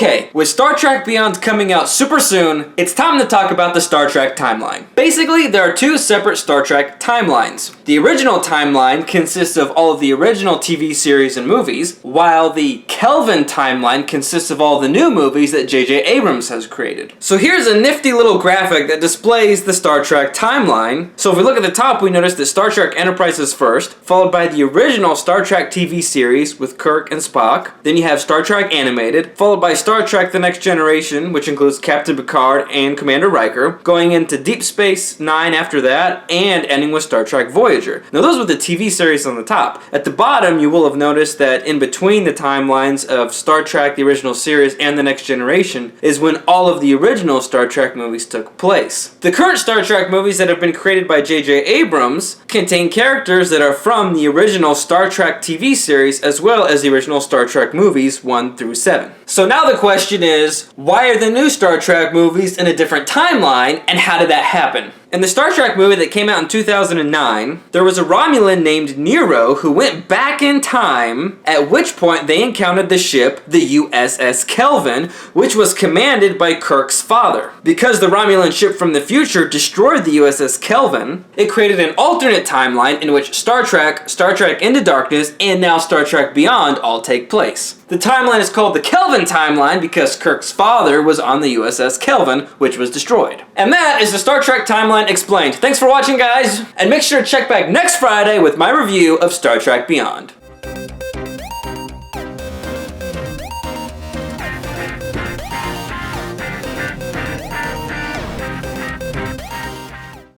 Okay, with Star Trek Beyond coming out super soon, it's time to talk about the Star Trek timeline. Basically, there are two separate Star Trek timelines. The original timeline consists of all of the original TV series and movies, while the Kelvin timeline consists of all the new movies that J.J. Abrams has created. So here's a nifty little graphic that displays the Star Trek timeline. So if we look at the top, we notice that Star Trek Enterprise is first, followed by the original Star Trek TV series with Kirk and Spock. Then you have Star Trek Animated, followed by Star Trek The Next Generation, which includes Captain Picard and Commander Riker, going into Deep Space Nine after that, and ending with Star Trek Voyager. Now those were the TV series on the top. At the bottom, you will have noticed that in between the timelines of Star Trek, the original series, and The Next Generation is when all of the original Star Trek movies took place. The current Star Trek movies that have been created by J.J. Abrams contain characters that are from the original Star Trek TV series as well as the original Star Trek movies 1 through 7. So now the question is, why are the new Star Trek movies in a different timeline, and how did that happen? In the Star Trek movie that came out in 2009, there was a Romulan named Nero who went back in time, at which point they encountered the ship, the USS Kelvin, which was commanded by Kirk's father. Because the Romulan ship from the future destroyed the USS Kelvin, it created an alternate timeline in which Star Trek Into Darkness, and now Star Trek Beyond all take place. The timeline is called the Kelvin timeline because Kirk's father was on the USS Kelvin, which was destroyed. And that is the Star Trek timeline explained. Thanks for watching, guys, and make sure to check back next Friday with my review of Star Trek Beyond.